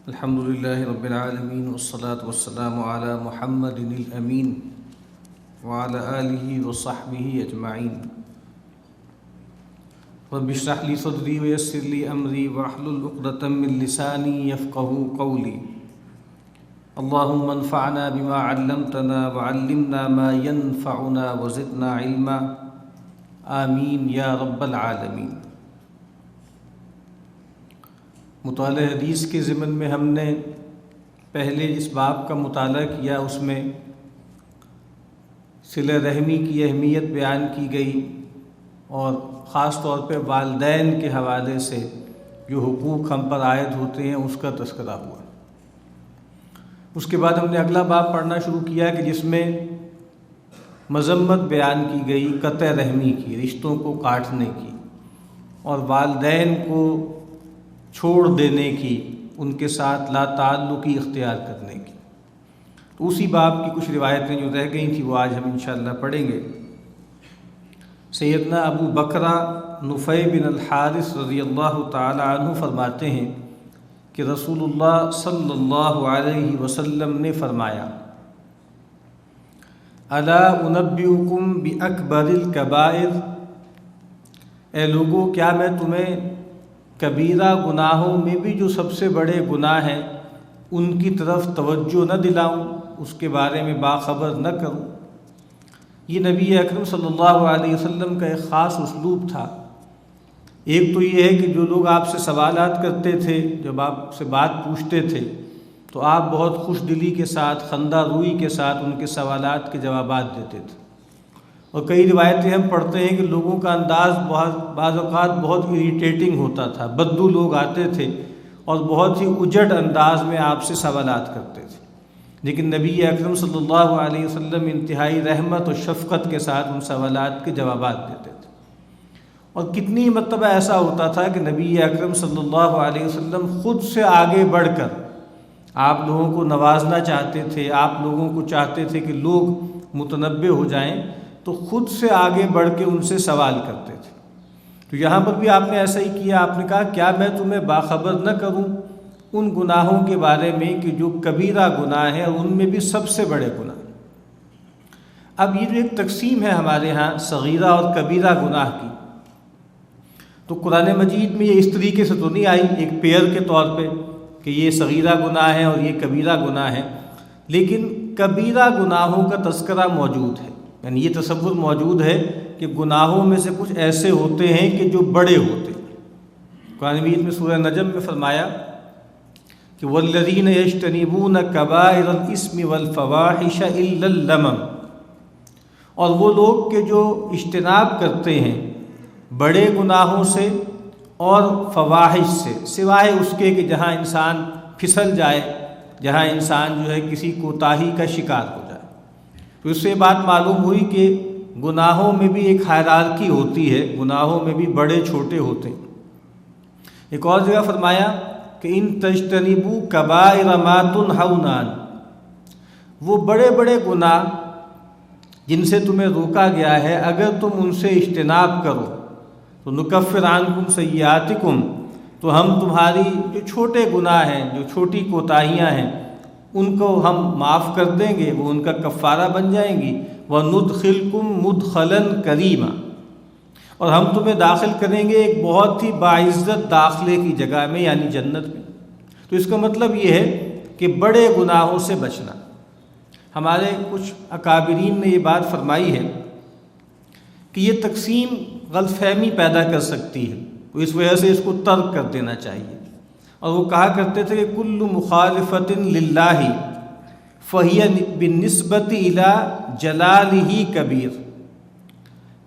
الحمد لله رب العالمين والصلاة والسلام على محمد الأمين وعلى آله وصحبه أجمعين. رب اشرح لي صدري ويسر لي أمري واحلل عقدة من لساني يفقهوا قولي. اللهم انفعنا بما علمتنا وعلمنا ما ينفعنا وزدنا علما. آمین یا رب العالمین. مطالعہ حدیث کے ضمن میں ہم نے پہلے جس باب کا مطالعہ کیا اس میں صلہ رحمی کی اہمیت بیان کی گئی اور خاص طور پہ والدین کے حوالے سے جو حقوق ہم پر عائد ہوتے ہیں اس کا تذکرہ ہوا. اس کے بعد ہم نے اگلا باب پڑھنا شروع کیا کہ جس میں مذمت بیان کی گئی قطع رحمی کی، رشتوں کو کاٹنے کی اور والدین کو چھوڑ دینے کی، ان کے ساتھ لا تعلقی اختیار کرنے کی. تو اسی باب کی کچھ روایتیں جو رہ گئی تھیں وہ آج ہم انشاءاللہ پڑھیں گے. سیدنا ابو بکرہ نفیع بن الحارث رضی اللہ تعالی عنہ فرماتے ہیں کہ رسول اللہ صلی اللہ علیہ وسلم نے فرمایا: الا انبئکم باکبر الکبائر، اے لوگو کیا میں تمہیں کبیرہ گناہوں میں بھی جو سب سے بڑے گناہ ہیں ان کی طرف توجہ نہ دلاؤں، اس کے بارے میں باخبر نہ کروں. یہ نبی اکرم صلی اللہ علیہ وسلم کا ایک خاص اسلوب تھا. ایک تو یہ ہے کہ جو لوگ آپ سے سوالات کرتے تھے، جب آپ سے بات پوچھتے تھے تو آپ بہت خوش دلی کے ساتھ، خندہ روئی کے ساتھ ان کے سوالات کے جوابات دیتے تھے. اور کئی روایتیں ہم پڑھتے ہیں کہ لوگوں کا انداز بعض اوقات بہت اریٹیٹنگ ہوتا تھا. بدو لوگ آتے تھے اور بہت ہی اجڑ انداز میں آپ سے سوالات کرتے تھے، لیکن نبی اکرم صلی اللہ علیہ وسلم انتہائی رحمت اور شفقت کے ساتھ ان سوالات کے جوابات دیتے تھے. اور کتنی مرتبہ ایسا ہوتا تھا کہ نبی اکرم صلی اللہ علیہ وسلم خود سے آگے بڑھ کر آپ لوگوں کو نوازنا چاہتے تھے، آپ لوگوں کو چاہتے تھے کہ لوگ متنبہ ہو جائیں، تو خود سے آگے بڑھ کے ان سے سوال کرتے تھے. تو یہاں پر بھی آپ نے ایسا ہی کیا. آپ نے کہا کیا میں تمہیں باخبر نہ کروں ان گناہوں کے بارے میں کہ جو کبیرہ گناہ ہیں اور ان میں بھی سب سے بڑے گناہ. اب یہ جو ایک تقسیم ہے ہمارے ہاں صغیرہ اور کبیرہ گناہ کی، تو قرآن مجید میں یہ اس طریقے سے تو نہیں آئی ایک پیئر کے طور پہ کہ یہ صغیرہ گناہ ہے اور یہ کبیرہ گناہ ہے، لیکن کبیرہ گناہوں کا تذکرہ موجود ہے. یعنی یہ تصور موجود ہے کہ گناہوں میں سے کچھ ایسے ہوتے ہیں کہ جو بڑے ہوتے ہیں. قرآن مجید میں سورہ نجم میں فرمایا کہ والذین یجتنبون کبائر الاسم والفواحش الا اللمم، اور وہ لوگ کہ جو اجتناب کرتے ہیں بڑے گناہوں سے اور فواحش سے، سوائے اس کے کہ جہاں انسان پھسل جائے، جہاں انسان جو ہے کسی کوتاہی کا شکار ہو جائے. تو اس سے بات معلوم ہوئی کہ گناہوں میں بھی ایک ہائرارکی ہوتی ہے، گناہوں میں بھی بڑے چھوٹے ہوتے ہیں. ایک اور جگہ فرمایا کہ ان تجتنبوا کبائر ما تنہون عنہ، وہ بڑے بڑے گناہ جن سے تمہیں روکا گیا ہے اگر تم ان سے اجتناب کرو تو نکفر عنکم سیئاتکم، تو ہم تمہاری جو چھوٹے گناہ ہیں، جو چھوٹی کوتاہیاں ہیں، ان کو ہم معاف کر دیں گے، وہ ان کا کفارہ بن جائیں گی. وَنُدْخِلْكُمْ مُدْخَلًا كَرِيمًا، اور ہم تمہیں داخل کریں گے ایک بہت ہی باعزت داخلے کی جگہ میں، یعنی جنت میں. تو اس کا مطلب یہ ہے کہ بڑے گناہوں سے بچنا. ہمارے کچھ اکابرین نے یہ بات فرمائی ہے کہ یہ تقسیم غلط فہمی پیدا کر سکتی ہے، تو اس وجہ سے اس کو ترک کر دینا چاہیے. اور وہ کہا کرتے تھے کہ کل مخالفت للہ فہی بالنسبت الی جلالہ کبیر،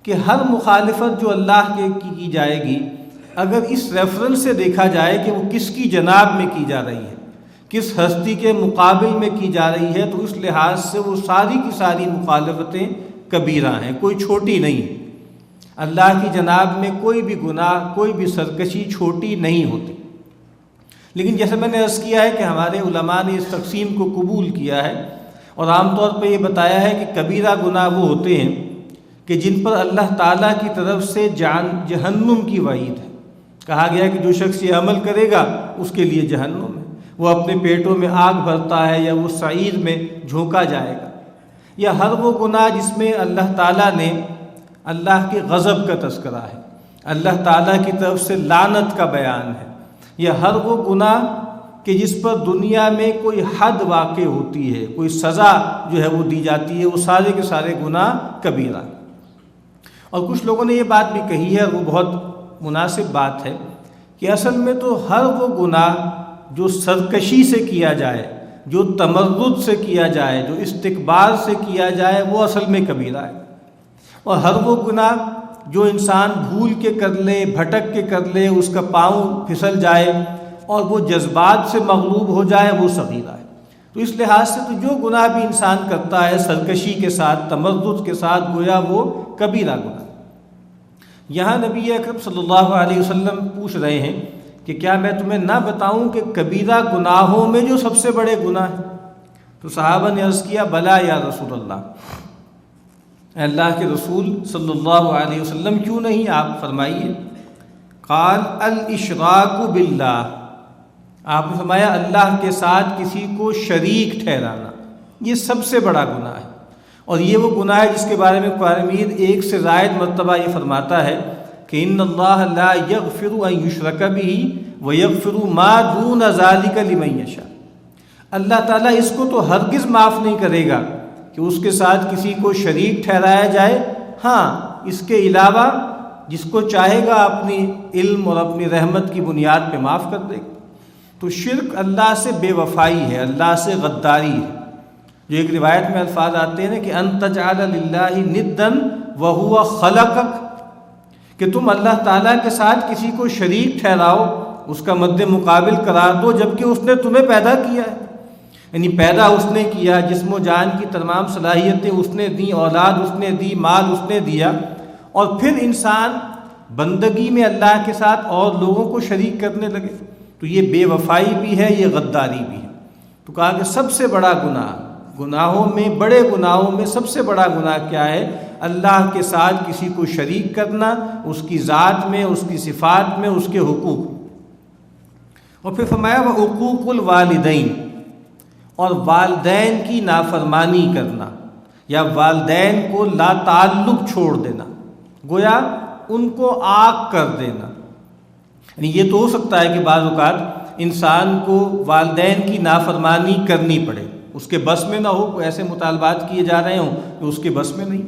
کہ ہر مخالفت جو اللہ کے کی جائے گی اگر اس ریفرنس سے دیکھا جائے کہ وہ کس کی جناب میں کی جا رہی ہے، کس ہستی کے مقابل میں کی جا رہی ہے، تو اس لحاظ سے وہ ساری کی ساری مخالفتیں کبیرہ ہیں، کوئی چھوٹی نہیں. اللہ کی جناب میں کوئی بھی گناہ، کوئی بھی سرکشی چھوٹی نہیں ہوتی. لیکن جیسے میں نے عرض کیا ہے کہ ہمارے علماء نے اس تقسیم کو قبول کیا ہے اور عام طور پہ یہ بتایا ہے کہ کبیرہ گناہ وہ ہوتے ہیں کہ جن پر اللہ تعالیٰ کی طرف سے جہنم کی وعید ہے. کہا گیا کہ جو شخص یہ عمل کرے گا اس کے لیے جہنم ہے. وہ اپنے پیٹوں میں آگ بھرتا ہے یا وہ سعیر میں جھونکا جائے گا، یا ہر وہ گناہ جس میں اللہ تعالیٰ نے اللہ کے غضب کا تذکرہ ہے، اللہ تعالیٰ کی طرف سے لعنت کا بیان ہے، یا ہر وہ گناہ کہ جس پر دنیا میں کوئی حد واقع ہوتی ہے، کوئی سزا جو ہے وہ دی جاتی ہے، وہ سارے کے سارے گناہ کبیرہ۔ اور کچھ لوگوں نے یہ بات بھی کہی ہے، اور وہ بہت مناسب بات ہے، کہ اصل میں تو ہر وہ گناہ جو سرکشی سے کیا جائے، جو تمرد سے کیا جائے، جو استکبار سے کیا جائے، وہ اصل میں کبیرہ ہے۔ اور ہر وہ گناہ جو انسان بھول کے کر لے، بھٹک کے کر لے، اس کا پاؤں پھسل جائے اور وہ جذبات سے مغلوب ہو جائے، وہ صغیرہ ہے۔ تو اس لحاظ سے تو جو گناہ بھی انسان کرتا ہے سرکشی کے ساتھ، تمرد کے ساتھ، گویا وہ کبیرہ گناہ۔ یہاں نبی اکرم صلی اللہ علیہ وسلم پوچھ رہے ہیں کہ کیا میں تمہیں نہ بتاؤں کہ کبیرہ گناہوں میں جو سب سے بڑے گناہ ہیں؟ تو صحابہ نے عرض کیا بلا یا رسول اللہ، اے اللہ کے رسول صلی اللہ علیہ وسلم کیوں نہیں، آپ فرمائیے۔ قال الاشراک باللہ، آپ نے فرمایا اللہ کے ساتھ کسی کو شریک ٹھہرانا، یہ سب سے بڑا گناہ ہے۔ اور یہ وہ گناہ ہے جس کے بارے میں قرآن مجید ایک سے زائد مرتبہ یہ فرماتا ہے کہ ان اللہ لا یغفر ان یشرک بہ ویغفر ما دون ذلک لمن یشاء، اللہ تعالیٰ اس کو تو ہرگز معاف نہیں کرے گا کہ اس کے ساتھ کسی کو شریک ٹھہرایا جائے، ہاں اس کے علاوہ جس کو چاہے گا اپنی علم اور اپنی رحمت کی بنیاد پہ معاف کر دے گا۔ تو شرک اللہ سے بے وفائی ہے، اللہ سے غداری ہے۔ جو ایک روایت میں الفاظ آتے ہیں نا کہ ان تجعل للہ ندا وہو خلقک، کہ تم اللہ تعالیٰ کے ساتھ کسی کو شریک ٹھہراؤ، اس کا مد مقابل قرار دو، جبکہ اس نے تمہیں پیدا کیا ہے۔ یعنی پیدا اس نے کیا، جسم و جان کی تمام صلاحیتیں اس نے دی، اولاد اس نے دی، مال اس نے دیا، اور پھر انسان بندگی میں اللہ کے ساتھ اور لوگوں کو شریک کرنے لگے، تو یہ بے وفائی بھی ہے، یہ غداری بھی ہے۔ تو کہا کہ سب سے بڑا گناہ، گناہوں میں، بڑے گناہوں میں سب سے بڑا گناہ کیا ہے؟ اللہ کے ساتھ کسی کو شریک کرنا، اس کی ذات میں، اس کی صفات میں، اس کے حقوق۔ اور پھر فرمایا وعقوق الوالدین، اور والدین کی نافرمانی کرنا یا والدین کو لا تعلق چھوڑ دینا، گویا ان کو عاق کر دینا۔ یعنی یہ تو ہو سکتا ہے کہ بعض اوقات انسان کو والدین کی نافرمانی کرنی پڑے، اس کے بس میں نہ ہو، کوئی ایسے مطالبات کیے جا رہے ہوں کہ اس کے بس میں نہیں،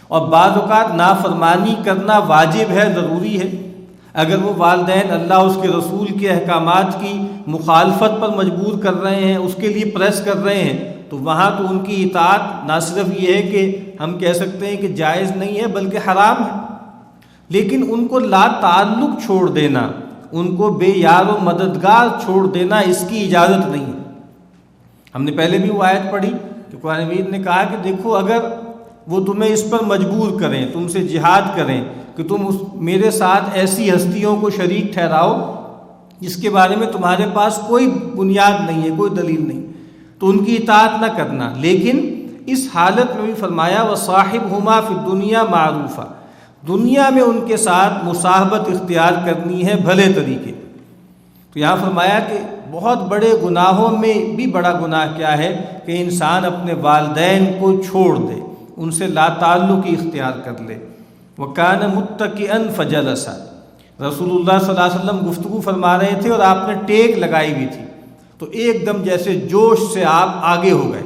اور بعض اوقات نافرمانی کرنا واجب ہے، ضروری ہے۔ اگر وہ والدین اللہ اس کے رسول کے احکامات کی مخالفت پر مجبور کر رہے ہیں، اس کے لیے پریس کر رہے ہیں، تو وہاں تو ان کی اطاعت نہ صرف یہ ہے کہ ہم کہہ سکتے ہیں کہ جائز نہیں ہے، بلکہ حرام ہے۔ لیکن ان کو لا تعلق چھوڑ دینا، ان کو بے یار و مددگار چھوڑ دینا، اس کی اجازت نہیں ہے۔ ہم نے پہلے بھی وہ آیت پڑھی کہ قرآن مجید نے کہا کہ دیکھو اگر وہ تمہیں اس پر مجبور کریں، تم سے جہاد کریں کہ تم میرے ساتھ ایسی ہستیوں کو شریک ٹھہراؤ جس کے بارے میں تمہارے پاس کوئی بنیاد نہیں ہے، کوئی دلیل نہیں، تو ان کی اطاعت نہ کرنا۔ لیکن اس حالت میں بھی فرمایا وصاحبہما فی الدنیا معروفا، دنیا میں ان کے ساتھ مصاحبت اختیار کرنی ہے بھلے طریقے۔ تو یہاں فرمایا کہ بہت بڑے گناہوں میں بھی بڑا گناہ کیا ہے کہ انسان اپنے والدین کو چھوڑ دے، ان سے لا تعلقی اختیار کر لے۔ وَكَانَ مُتَّكِئًا فَجَلَسَ، رسول اللہ صلی اللہ علیہ وسلم گفتگو فرما رہے تھے اور آپ نے ٹیک لگائی ہوئی تھی، تو ایک دم جیسے جوش سے آپ آگے ہو گئے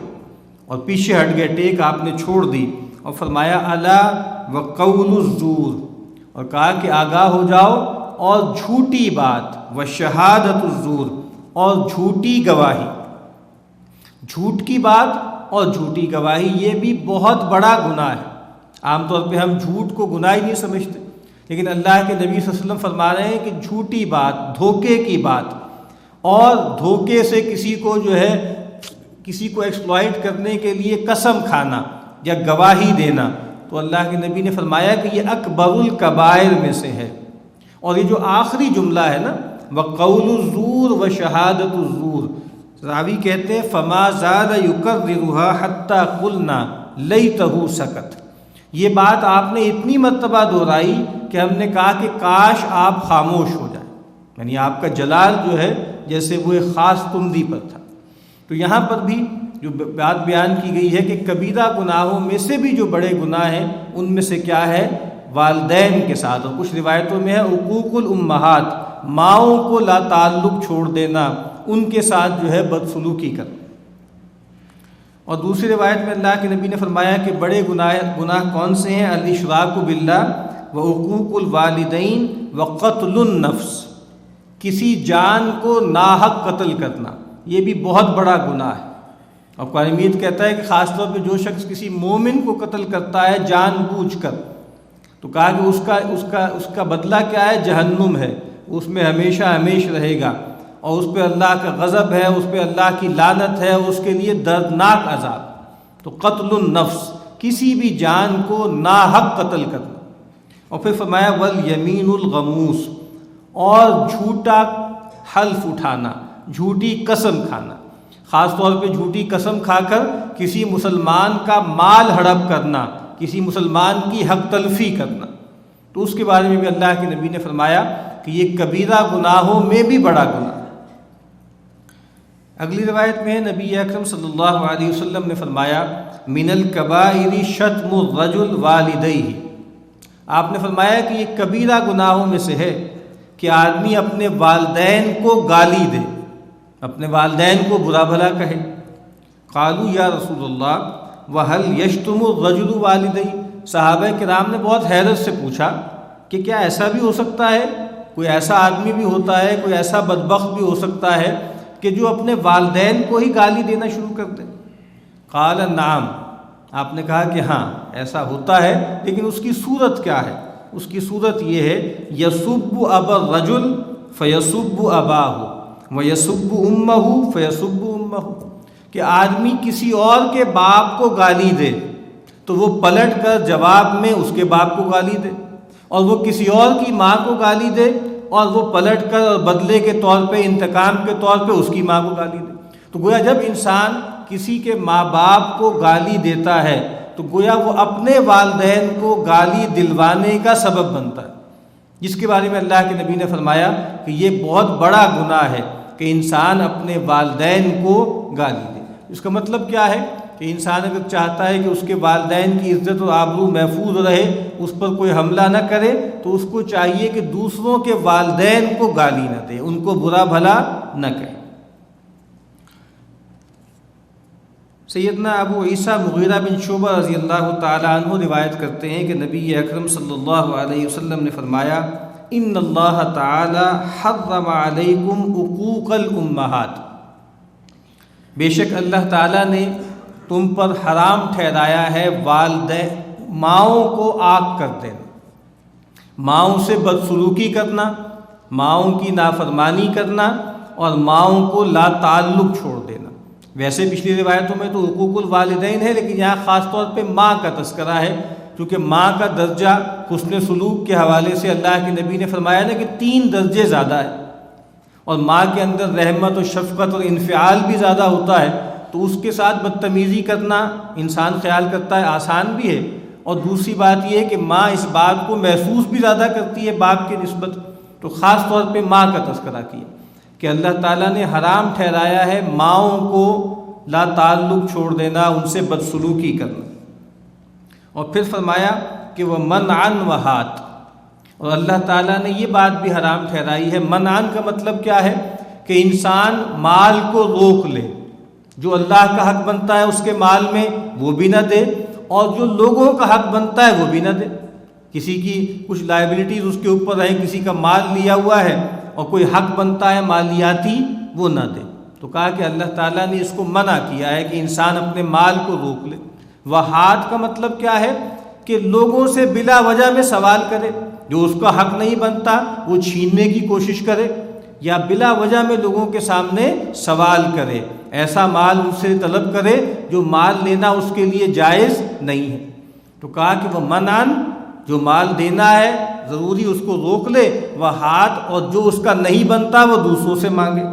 اور پیچھے ہٹ گئے، ٹیک آپ نے چھوڑ دی، اور فرمایا الا وقول الزور، اور کہا کہ آگاہ ہو جاؤ اور جھوٹی بات، وشہادت الزور، اور جھوٹی گواہی، جھوٹ کی بات اور جھوٹی گواہی، یہ بھی بہت بڑا گناہ ہے۔ عام طور پہ ہم جھوٹ کو گناہ ہی نہیں سمجھتے، لیکن اللہ کے نبی صلی اللہ علیہ وسلم فرما رہے ہیں کہ جھوٹی بات، دھوکے کی بات، اور دھوکے سے کسی کو جو ہے کسی کو ایکسپلائٹ کرنے کے لیے قسم کھانا یا گواہی دینا، تو اللہ کے نبی نے فرمایا کہ یہ اکبر الکبائر میں سے ہے۔ اور یہ جو آخری جملہ ہے نا وقول الزور وشہادت الزور، راوی کہتے ہیں فما زاد یکررها حتی قلنا لیتہ سکت، یہ بات آپ نے اتنی مرتبہ دہرائی کہ ہم نے کہا کہ کاش آپ خاموش ہو جائیں، یعنی آپ کا جلال جو ہے جیسے وہ ایک خاص تندی پر تھا۔ تو یہاں پر بھی جو بات بیان کی گئی ہے کہ کبیرہ گناہوں میں سے بھی جو بڑے گناہ ہیں ان میں سے کیا ہے؟ والدین کے ساتھ، اور کچھ روایتوں میں ہے حقوق الامہات، ماؤں کو لا تعلق چھوڑ دینا، ان کے ساتھ جو ہے بدسلوکی کرنا۔ اور دوسری روایت میں اللہ کے نبی نے فرمایا کہ بڑے گناہ کون سے ہیں؟ الاشراک باللہ وحقوق الوالدین وقتل النفس، کسی جان کو ناحق قتل کرنا، یہ بھی بہت بڑا گناہ ہے۔ اور قرآن مجید کہتا ہے کہ خاص طور پہ جو شخص کسی مومن کو قتل کرتا ہے جان بوجھ کر، تو کہا کہ اس کا بدلہ کیا ہے؟ جہنم ہے، اس میں ہمیشہ ہمیش رہے گا، اور اس پہ اللہ کا غضب ہے، اس پہ اللہ کی لعنت ہے، اس کے لیے دردناک عذاب۔ تو قتل النفس، کسی بھی جان کو ناحق قتل کرنا۔ اور پھر فرمایا والیمین الغموس، اور جھوٹا حلف اٹھانا، جھوٹی قسم کھانا، خاص طور پہ جھوٹی قسم کھا کر کسی مسلمان کا مال ہڑپ کرنا، کسی مسلمان کی حق تلفی کرنا، تو اس کے بارے میں بھی اللہ کے نبی نے فرمایا کہ یہ کبیرہ گناہوں میں بھی بڑا گناہ۔ اگلی روایت میں نبی اکرم صلی اللہ علیہ وسلم نے فرمایا من الکبائر شتم الرجل والدیہ، آپ نے فرمایا کہ یہ کبیرہ گناہوں میں سے ہے کہ آدمی اپنے والدین کو گالی دے، اپنے والدین کو برا بھلا کہے۔ قالوا یا رسول اللہ وَهَلْ يَشْتُمُ الرَّجُلُ وَالِدَيْهِ، صحابہ کرام نے بہت حیرت سے پوچھا کہ کیا ایسا بھی ہو سکتا ہے، کوئی ایسا آدمی بھی ہوتا ہے، کوئی ایسا بدبخت بھی ہو سکتا ہے کہ جو اپنے والدین کو ہی گالی دینا شروع کر دے؟ قال نعم، آپ نے کہا کہ ہاں ایسا ہوتا ہے، لیکن اس کی صورت کیا ہے؟ اس کی صورت یہ ہے یسب ابا الرجل فیسب اباہ ویسب امہ فیسب امہ، کہ آدمی کسی اور کے باپ کو گالی دے تو وہ پلٹ کر جواب میں اس کے باپ کو گالی دے، اور وہ کسی اور کی ماں کو گالی دے اور وہ پلٹ کر بدلے کے طور پہ، انتقام کے طور پہ اس کی ماں کو گالی دے۔ تو گویا جب انسان کسی کے ماں باپ کو گالی دیتا ہے تو گویا وہ اپنے والدین کو گالی دلوانے کا سبب بنتا ہے، جس کے بارے میں اللہ کے نبی نے فرمایا کہ یہ بہت بڑا گناہ ہے کہ انسان اپنے والدین کو گالی دے۔ اس کا مطلب کیا ہے کہ انسان اگر چاہتا ہے کہ اس کے والدین کی عزت و آبرو محفوظ رہے، اس پر کوئی حملہ نہ کرے، تو اس کو چاہیے کہ دوسروں کے والدین کو گالی نہ دے، ان کو برا بھلا نہ کہے۔ سیدنا ابو عیسیٰ مغیرہ بن شعبہ رضی اللہ تعالیٰ عنہ روایت کرتے ہیں کہ نبی اکرم صلی اللہ علیہ وسلم نے فرمایا ان اللہ تعالی حرم علیکم عقوق الامہات، بے شک اللہ تعالیٰ نے تم پر حرام ٹھہرایا ہے ماؤں کو آگ کر دینا، ماؤں سے بدسلوکی کرنا، ماؤں کی نافرمانی کرنا، اور ماؤں کو لا تعلق چھوڑ دینا۔ ویسے پچھلی روایتوں میں تو حقوق الوالدین ہے، لیکن یہاں خاص طور پہ ماں کا تذکرہ ہے، کیونکہ ماں کا درجہ حسن سلوک کے حوالے سے اللہ کے نبی نے فرمایا نا کہ 3 درجے زیادہ ہے، اور ماں کے اندر رحمت و شفقت اور انفعال بھی زیادہ ہوتا ہے، تو اس کے ساتھ بدتمیزی کرنا انسان خیال کرتا ہے آسان بھی ہے، اور دوسری بات یہ ہے کہ ماں اس بات کو محسوس بھی زیادہ کرتی ہے باپ کی نسبت، تو خاص طور پہ ماں کا تذکرہ کیا کہ اللہ تعالیٰ نے حرام ٹھہرایا ہے ماؤں کو لا تعلق چھوڑ دینا، ان سے بدسلوکی کرنا۔ اور پھر فرمایا کہ وہ منعن وہات، اور اللہ تعالیٰ نے یہ بات بھی حرام ٹھہرائی ہے۔ منعن کا مطلب کیا ہے کہ انسان مال کو روک لے، جو اللہ کا حق بنتا ہے اس کے مال میں وہ بھی نہ دے، اور جو لوگوں کا حق بنتا ہے وہ بھی نہ دے۔ کسی کی کچھ لائبلٹیز اس کے اوپر ہیں، کسی کا مال لیا ہوا ہے اور کوئی حق بنتا ہے مالیاتی، وہ نہ دے۔ تو کہا کہ اللہ تعالیٰ نے اس کو منع کیا ہے کہ انسان اپنے مال کو روک لے۔ وہات کا مطلب کیا ہے کہ لوگوں سے بلا وجہ میں سوال کرے، جو اس کا حق نہیں بنتا وہ چھیننے کی کوشش کرے، یا بلا وجہ میں لوگوں کے سامنے سوال کرے، ایسا مال ان سے طلب کرے جو مال لینا اس کے لیے جائز نہیں ہے۔ تو کہا کہ وہ منعن، جو مال دینا ہے ضروری اس کو روک لے، وہات، اور جو اس کا نہیں بنتا وہ دوسروں سے مانگے۔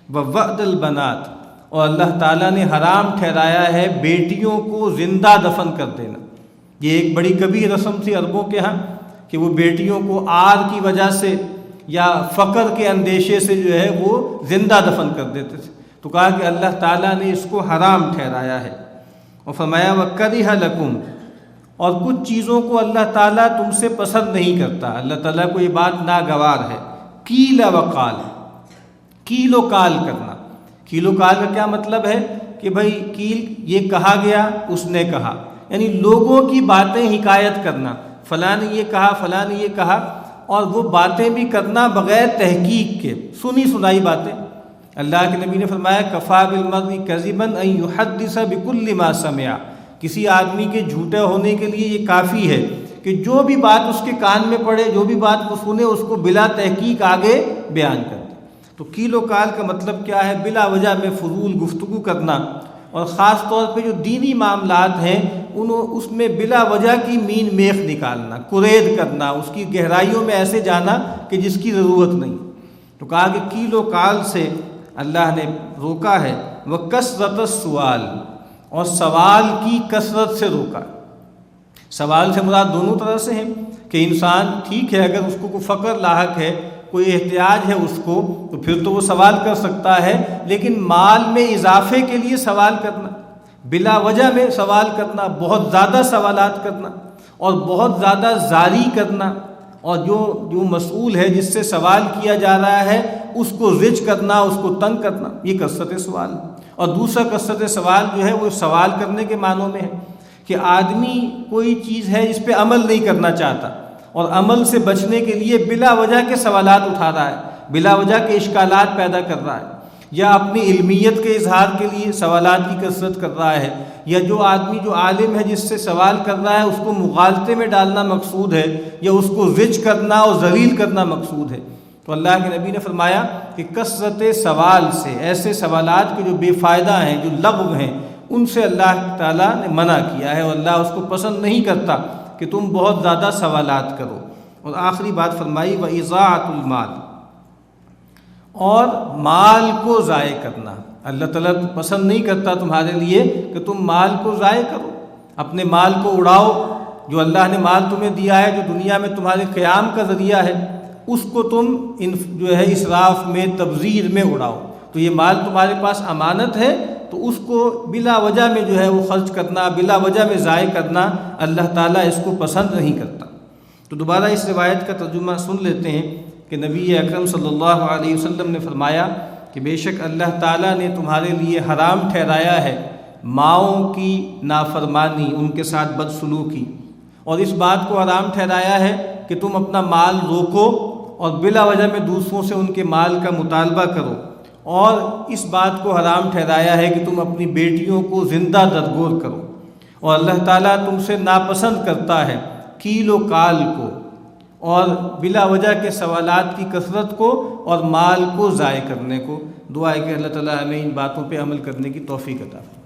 ووعد البنات، اور اللہ تعالیٰ نے حرام ٹھہرایا ہے بیٹیوں کو زندہ دفن کر دینا۔ یہ ایک بڑی کبھی رسم تھی عربوں کے ہاں کہ وہ بیٹیوں کو آر کی وجہ سے یا فقر کے اندیشے سے جو ہے وہ زندہ دفن کر دیتے تھے۔ تو کہا کہ اللہ تعالیٰ نے اس کو حرام ٹھہرایا ہے، اور فرمایا وَكَرِهَ لَكُمْ، اور کچھ چیزوں کو اللہ تعالیٰ تم سے پسند نہیں کرتا، اللہ تعالیٰ کو یہ بات ناگوار ہے۔ قیل وقال، قیل و قال کرنا، قیل و قال کا کیا مطلب ہے کہ بھائی قیل یہ کہا گیا، اس نے کہا، یعنی لوگوں کی باتیں حکایت کرنا، فلاں نے یہ کہا، فلاں نے یہ کہا، اور وہ باتیں بھی کرنا بغیر تحقیق کے، سنی سنائی باتیں۔ اللہ کے نبی نے فرمایا کفا بالمرء کذبا ان یحدث بکل ما سمع، کسی آدمی کے جھوٹے ہونے کے لیے یہ کافی ہے کہ جو بھی بات اس کے کان میں پڑے، جو بھی بات وہ سنے، اس کو بلا تحقیق آگے بیان کر دے۔ تو قیل و قال کا مطلب کیا ہے؟ بلا وجہ میں فضول گفتگو کرنا، اور خاص طور پہ جو دینی معاملات ہیں اس میں بلا وجہ کی مین میخ نکالنا، کرید کرنا، اس کی گہرائیوں میں ایسے جانا کہ جس کی ضرورت نہیں۔ تو کہا کہ قیل و قال سے اللہ نے روکا ہے، وَكَثْرَةَ السُّؤَالِ، اور سوال کی کثرت سے روکا۔ سوال سے مراد دونوں طرح سے ہیں کہ انسان ٹھیک ہے اگر اس کو کوئی فقر لاحق ہے، کوئی احتیاج ہے اس کو، تو پھر تو وہ سوال کر سکتا ہے، لیکن مال میں اضافے کے لیے سوال کرنا، بلا وجہ میں سوال کرنا، بہت زیادہ سوالات کرنا اور بہت زیادہ زاری کرنا، اور جو مسئول ہے جس سے سوال کیا جا رہا ہے اس کو رچ کرنا، اس کو تنگ کرنا، یہ کثرت سوال۔ اور دوسرا کثرت سوال جو ہے وہ سوال کرنے کے معنوں میں ہے کہ آدمی کوئی چیز ہے جس پہ عمل نہیں کرنا چاہتا، اور عمل سے بچنے کے لیے بلا وجہ کے سوالات اٹھا رہا ہے، بلا وجہ کے اشکالات پیدا کر رہا ہے، یا اپنی علمیت کے اظہار کے لیے سوالات کی کثرت کر رہا ہے، یا جو آدمی جو عالم ہے جس سے سوال کر رہا ہے اس کو مغالطے میں ڈالنا مقصود ہے، یا اس کو رچ کرنا اور ذلیل کرنا مقصود ہے۔ تو اللہ کے نبی نے فرمایا کہ کثرت سوال سے، ایسے سوالات کے جو بے فائدہ ہیں، جو لغو ہیں، ان سے اللہ تعالیٰ نے منع کیا ہے، اور اللہ اس کو پسند نہیں کرتا کہ تم بہت زیادہ سوالات کرو۔ اور آخری بات فرمائی وَإِضَاعَةُ الْمَالِ، اور مال کو ضائع کرنا۔ اللہ تعالیٰ پسند نہیں کرتا تمہارے لیے کہ تم مال کو ضائع کرو، اپنے مال کو اڑاؤ، جو اللہ نے مال تمہیں دیا ہے، جو دنیا میں تمہارے قیام کا ذریعہ ہے، اس کو تم جو ہے اسراف میں، تبذیر میں اڑاؤ۔ تو یہ مال تمہارے پاس امانت ہے، تو اس کو بلا وجہ میں جو ہے وہ خرچ کرنا، بلا وجہ میں ضائع کرنا، اللہ تعالیٰ اس کو پسند نہیں کرتا۔ تو دوبارہ اس روایت کا ترجمہ سن لیتے ہیں کہ نبی اکرم صلی اللہ علیہ وسلم نے فرمایا کہ بے شک اللہ تعالیٰ نے تمہارے لیے حرام ٹھہرایا ہے ماؤں کی نافرمانی، ان کے ساتھ بدسلوکی، اور اس بات کو حرام ٹھہرایا ہے کہ تم اپنا مال روکو اور بلا وجہ میں دوسروں سے ان کے مال کا مطالبہ کرو، اور اس بات کو حرام ٹھہرایا ہے کہ تم اپنی بیٹیوں کو زندہ درگور کرو، اور اللہ تعالیٰ تم سے ناپسند کرتا ہے قیل و قال کو، اور بلا وجہ کے سوالات کی کثرت کو، اور مال کو ضائع کرنے کو۔ دعا ہے کہ اللہ تعالیٰ ہمیں ان باتوں پہ عمل کرنے کی توفیق عطا فرمائے۔